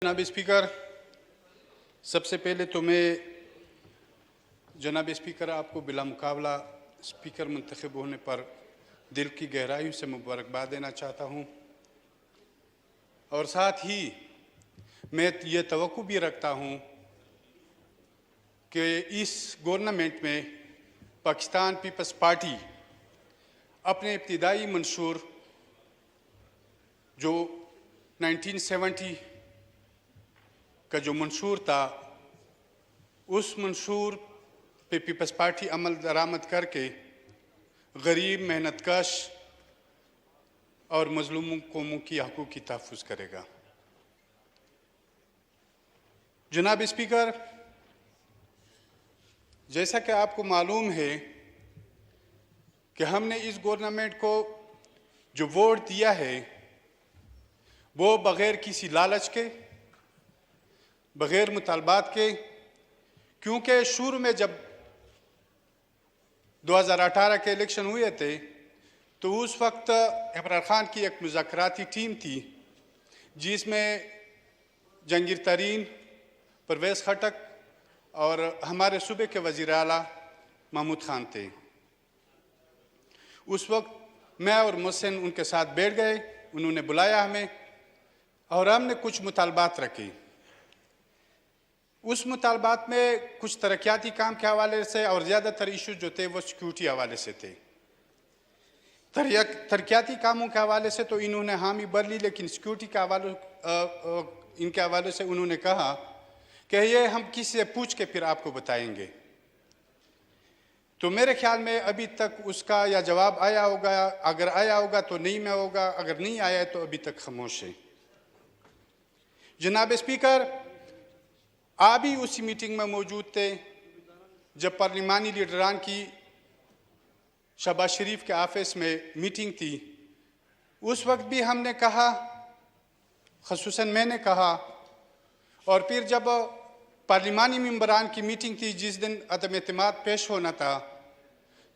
जनाब स्पीकर, सबसे पहले तो मैं जनाब स्पीकर आपको बिला मुकाबला स्पीकर मुंतखब होने पर दिल की गहराइयों से मुबारकबाद देना चाहता हूँ और साथ ही मैं ये तवक्को भी रखता हूँ कि इस गवर्नमेंट में पाकिस्तान पीपल्स पार्टी अपने इब्तिदाई मंशूर जो 1970 का जो मंशूर था, उस मंशूर पे पीपल्स पार्टी अमल दरामद करके गरीब, मेहनतकश और मजलूम कौमों की हकूक़ की तहफ़्फ़ुज़ करेगा। जनाब स्पीकर, जैसा कि आपको मालूम है कि हमने इस गवर्नमेंट को जो वोट दिया है वो बग़ैर किसी लालच के, बग़ैर मुतालबात के, क्योंकि शुरू में जब 2018 के इलेक्शन हुए थे तो उस वक्त इमरान खान की एक मुज़ाकराती टीम थी जिसमें जहांगीर तरीन, परवेज़ खटक और हमारे सूबे के वज़ीर आला महमूद खान थे। उस वक्त मैं और मोहसिन उनके साथ बैठ गए, उन्होंने बुलाया हमें और हमने कुछ मुतालबात रखे। उस मुतालबात में कुछ तरक्याती काम के हवाले से और ज़्यादातर इशू जो थे वो सिक्योरिटी हवाले से थे। तरक्याती कामों के हवाले से तो इन्होंने हामी भर ली, लेकिन सिक्योरिटी के इनके हवाले से उन्होंने कहा कि ये हम किसी से पूछ के फिर आपको बताएंगे। तो मेरे ख्याल में अभी तक उसका या जवाब आया होगा, अगर आया होगा तो नहीं में होगा, अगर नहीं आया तो अभी तक खामोश है। जनाब स्पीकर, आप भी उसी मीटिंग में मौजूद थे जब पार्लिमानी लीडरान की शहबाज शरीफ के ऑफिस में मीटिंग थी। उस वक्त भी हमने कहा, ख़ुसूसन मैंने कहा, और फिर जब पार्लिमानी मेंबरान की मीटिंग थी जिस दिन अदम एतमाद पेश होना था,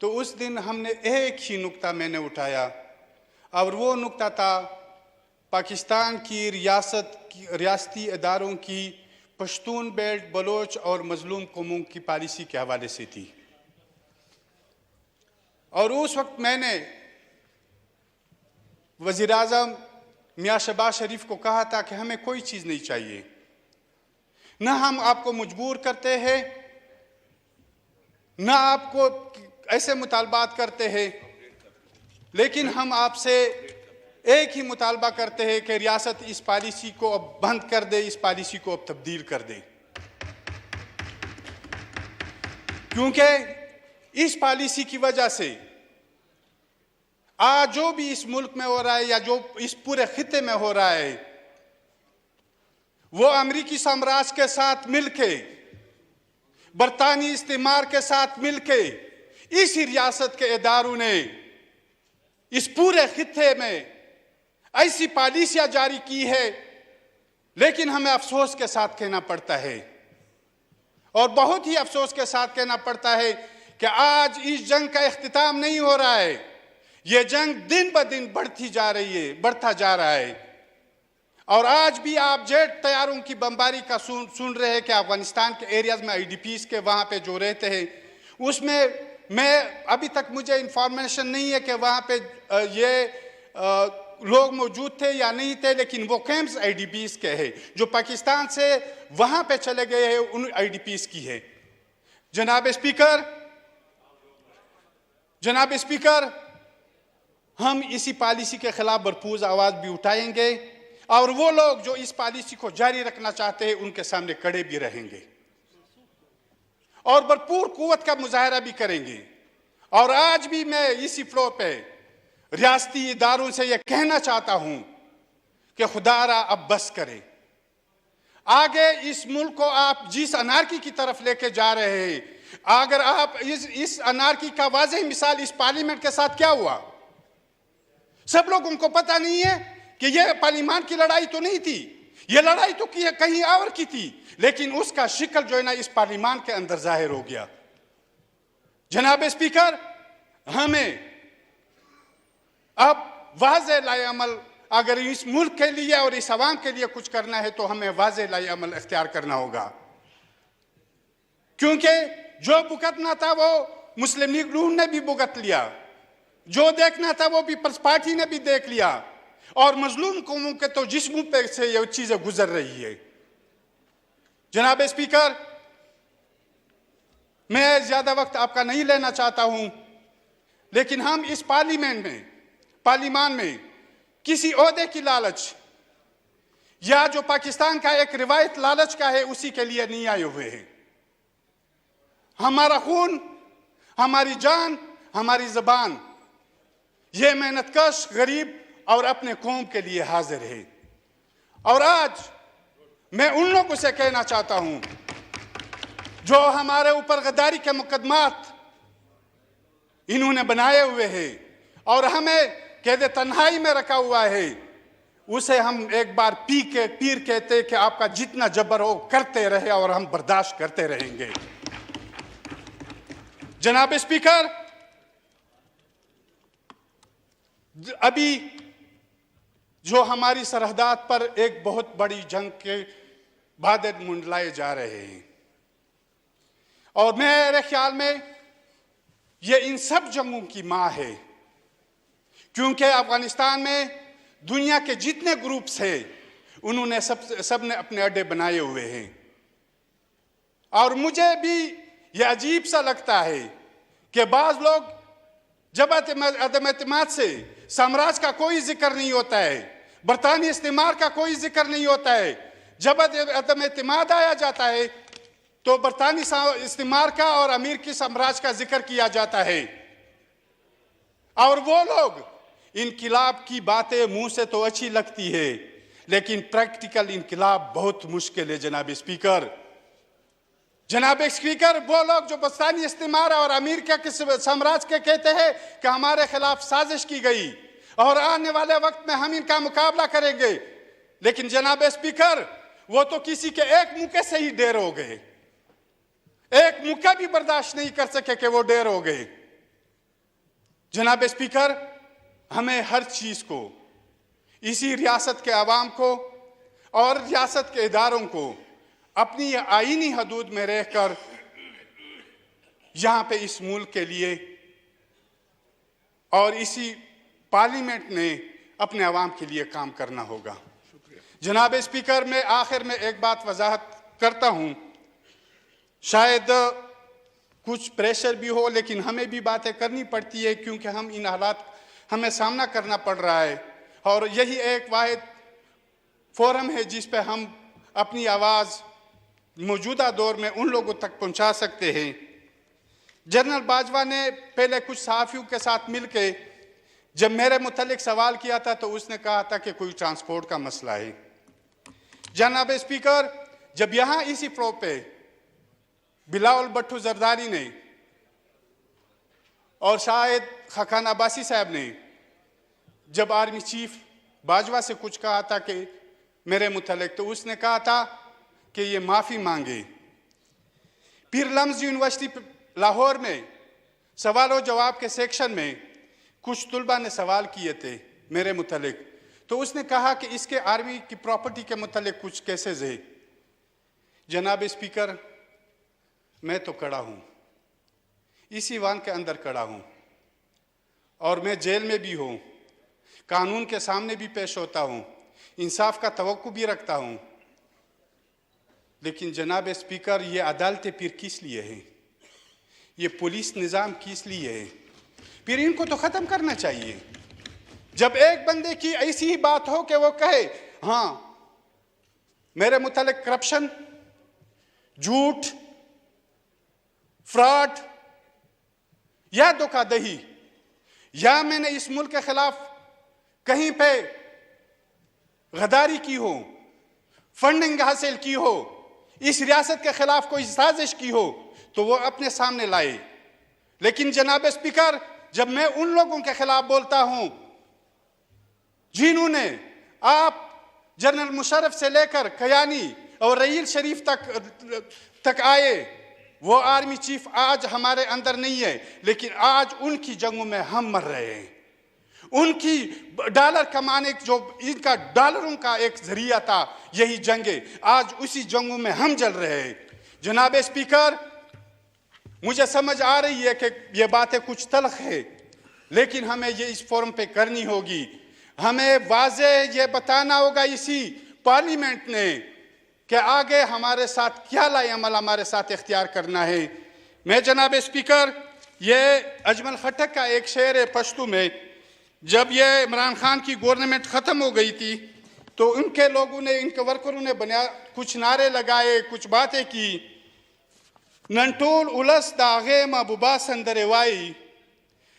तो उस दिन हमने एक ही नुक्ता मैंने उठाया और वो नुक्ता था पाकिस्तान की रियासती इदारों की पश्तून बेल्ट, बलोच और मजलूम कौमों की पॉलिसी के हवाले से थी। और उस वक्त मैंने वज़ीर आज़म मियां शहबाज शरीफ को कहा था कि हमें कोई चीज़ नहीं चाहिए, न हम आपको मजबूर करते हैं, न आपको ऐसे मुतालबात करते हैं, लेकिन हम आपसे एक ही मुतालबा करते हैं कि रियासत इस पॉलिसी को अब बंद कर दे, इस पॉलिसी को अब तब्दील कर दे, क्योंकि इस पॉलिसी की वजह से आज जो भी इस मुल्क में हो रहा है या जो इस पूरे खिते में हो रहा है वो अमेरिकी साम्राज्य के साथ मिलके, बरतानी इस्तेमार के साथ मिलके इसी रियासत के इदारों ने इस पूरे खिते में ऐसी पॉलिसियां जारी की है। लेकिन हमें अफसोस के साथ कहना पड़ता है और बहुत ही अफसोस के साथ कहना पड़ता है कि आज इस जंग का इख्तिताम नहीं हो रहा है। यह जंग दिन ब दिन बढ़ता जा रहा है और आज भी आप जेट तैयारों की बमबारी का सुन रहे हैं कि अफगानिस्तान के एरियाज में IDPs के वहाँ पे जो रहते हैं, उसमें मैं अभी तक मुझे इंफॉर्मेशन नहीं है कि वहाँ पे ये लोग मौजूद थे या नहीं थे, लेकिन वो कैंप्स IDPs के हैं जो पाकिस्तान से वहाँ पे चले गए हैं, उन IDPs की है। जनाब स्पीकर, हम इसी पॉलिसी के खिलाफ भरपूर आवाज़ भी उठाएंगे और वो लोग जो इस पॉलिसी को जारी रखना चाहते हैं उनके सामने खड़े भी रहेंगे और भरपूर कुव्वत का मुजाहरा भी करेंगे। और आज भी मैं इसी फ्लोर पे रियासती इदारों से यह कहना चाहता हूं कि खुदारा अब बस करें। आगे इस मुल्क को आप जिस अनारकी की तरफ लेके जा रहे हैं, अगर आप इस अनारकी का वाज़ेह मिसाल इस पार्लियामेंट के साथ क्या हुआ, सब लोगों को पता नहीं है कि यह पार्लियामेंट की लड़ाई तो नहीं थी, यह लड़ाई तो कहीं और की थी, लेकिन उसका शिकल जो है ना इस पार्लियामेंट के अंदर जाहिर हो गया। जनाब स्पीकर, हमें अब वाज़ेह लाए अमल अगर इस मुल्क के लिए और इस अवाम के लिए कुछ करना है तो हमें वाज़ेह लाई अमल इख्तियार करना होगा, क्योंकि जो भुगतना था वो मुस्लिम लीग नून ने भी भुगत लिया, जो देखना था वो पीपल्स पार्टी ने भी देख लिया, और मजलूम कौमों के तो जिस्मों पे से ये चीजें गुजर रही है। जनाब स्पीकर, मैं ज्यादा वक्त आपका नहीं लेना चाहता हूं, लेकिन हम इस पार्लिमान में किसी ओहदे की लालच या जो पाकिस्तान का एक रिवायत लालच का है उसी के लिए नहीं आए हुए हैं। हमारा खून, हमारी जान, हमारी जबान, ये मेहनतकश, गरीब और अपने कौम के लिए हाजिर है। और आज मैं उन लोगों से कहना चाहता हूं जो हमारे ऊपर गद्दारी के मुकदमात इन्होंने बनाए हुए हैं और हमें कैद तन्हाई में रखा हुआ है, उसे हम एक बार पीर कहते कि आपका जितना जबर हो करते रहे और हम बर्दाश्त करते रहेंगे। जनाब स्पीकर, अभी जो हमारी सरहदात पर एक बहुत बड़ी जंग के बादल मुंडलाए जा रहे हैं, और मेरे ख्याल में ये इन सब जंगों की मां है, क्योंकि अफगानिस्तान में दुनिया के जितने ग्रुप्स हैं उन्होंने सब ने अपने अड्डे बनाए हुए हैं। और मुझे भी ये अजीब सा लगता है कि बाज लोग जब अदम एतमाद से साम्राज्य का कोई जिक्र नहीं होता है, बरतानी इस्तेमार का कोई जिक्र नहीं होता है, जब अदम एतमाद आया जाता है तो बरतानी इस्तेमार का और अमीर की साम्राज्य का जिक्र किया जाता है। और वो लोग इनकिलाब की बातें मुंह से तो अच्छी लगती है, लेकिन प्रैक्टिकल इनकिलाब बहुत मुश्किल है। जनाब स्पीकर, वो लोग जो बरतानी इस्तेमार और अमीर के साम्राज्य के कहते हैं कि हमारे खिलाफ साजिश की गई और आने वाले वक्त में हम इनका मुकाबला करेंगे, लेकिन जनाब स्पीकर वो तो किसी के एक मुक्के से ही ढेर हो गए, एक मुक्का भी बर्दाश्त नहीं कर सके कि वो ढेर हो गए। जनाब स्पीकर, हमें हर चीज को, इसी रियासत के अवाम को और रियासत के इदारों को अपनी आईनी हदूद में रहकर यहां पे इस मुल्क के लिए और इसी पार्लियामेंट ने अपने अवाम के लिए काम करना होगा। जनाब स्पीकर, मैं आखिर में एक बात वजाहत करता हूं, शायद कुछ प्रेशर भी हो लेकिन हमें भी बातें करनी पड़ती है, क्योंकि हम इन हालात हमें सामना करना पड़ रहा है, और यही एक वाहिद फोरम है जिस पे हम अपनी आवाज़ मौजूदा दौर में उन लोगों तक पहुंचा सकते हैं। जनरल बाजवा ने पहले कुछ सहाफ़ियों के साथ मिलके जब मेरे मुतालिक सवाल किया था तो उसने कहा था कि कोई ट्रांसपोर्ट का मसला है। जनाब स्पीकर, जब यहाँ इसी फ्लोर पे बिलावल भट्टू जरदारी ने और शायद खाकान अब्बासी साहब ने जब आर्मी चीफ बाजवा से कुछ कहा था कि मेरे मुतालिक, तो उसने कहा था कि ये माफ़ी मांगे। पीर लम्ज़ यूनिवर्सिटी लाहौर में सवाल और जवाब के सेक्शन में कुछ तुलबा ने सवाल किए थे मेरे मुतालिक, तो उसने कहा कि इसके आर्मी की प्रॉपर्टी के मुतालिक कुछ केसेस है। जनाब स्पीकर, मैं तो खड़ा हूँ, इसी वान के अंदर खड़ा हूँ, और मैं जेल में भी हूँ, कानून के सामने भी पेश होता हूँ, इंसाफ का तवक्को भी रखता हूँ, लेकिन जनाब स्पीकर, ये अदालतें फिर किस लिए हैं? ये पुलिस निज़ाम किस लिए है? फिर इनको तो ख़त्म करना चाहिए। जब एक बंदे की ऐसी ही बात हो कि वो कहे हाँ मेरे मुतालिक करप्शन, झूठ, फ्रॉड या धोखाधड़ी, या मैंने इस मुल्क के खिलाफ कहीं पे गद्दारी की हो, फंडिंग हासिल की हो, इस रियासत के खिलाफ कोई साजिश की हो, तो वो अपने सामने लाए। लेकिन जनाब स्पीकर, जब मैं उन लोगों के खिलाफ बोलता हूं जिन्होंने आप जनरल मुशर्रफ से लेकर कयानी और रहील शरीफ तक आए, वो आर्मी चीफ आज हमारे अंदर नहीं है, लेकिन आज उनकी जंगों में हम मर रहे हैं, उनकी डॉलर कमाने जो इनका डॉलरों का एक जरिया था, यही जंगे, आज उसी जंगों में हम जल रहे हैं। जनाब स्पीकर, मुझे समझ आ रही है कि ये बातें कुछ तल्ख है, लेकिन हमें ये इस फोरम पे करनी होगी। हमें वाज़े ये बताना होगा इसी पार्लियामेंट ने कि आगे हमारे साथ क्या लाई अमल हमारे साथ इख्तियार करना है। मैं जनाब स्पीकर, ये अजमल खटक का एक शेर है पश्तो में, जब ये इमरान खान की गवर्नमेंट ख़त्म हो गई थी तो उनके लोगों ने, इनके वर्करों ने कुछ नारे लगाए, कुछ बातें की। नंटोल उलस दागे महबूबा संदरेवाई,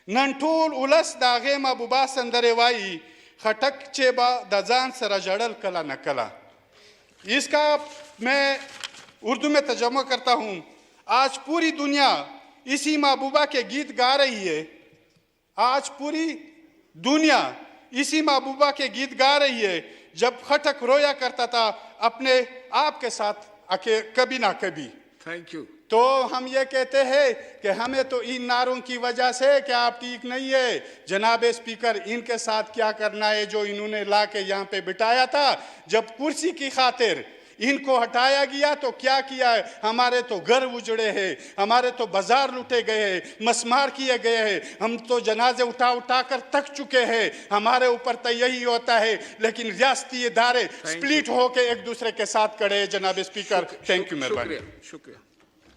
नंटोल उलस दागे महबूबा संदरेवाई, खटक चेबा दजान सरा जड़ल कला न कला। इसका मैं उर्दू में तर्जुमा करता हूँ। आज पूरी दुनिया इसी महबूबा के गीत गा रही है, आज पूरी दुनिया इसी महबूबा के गीत गा रही है। जब खटक रोया करता था अपने आप के साथ कभी ना कभी। Thank you. तो हम ये कहते हैं कि हमें तो इन नारों की वजह से कि आप ठीक नहीं है। जनाब स्पीकर, इनके साथ क्या करना है जो इन्होंने ला के यहाँ पे बिठाया था। जब कुर्सी की खातिर इनको हटाया गया तो क्या किया है, हमारे तो घर उजड़े हैं, हमारे तो बाजार लूटे गए हैं, मसमार किए गए हैं, हम तो जनाजे उठा उठा कर थक चुके हैं। हमारे ऊपर तो यही होता है, लेकिन रियासती इदारे स्प्लिट होके एक दूसरे के साथ खड़े हैं। जनाब स्पीकर, थैंक यू, मेहरबानी। शुक्रिया।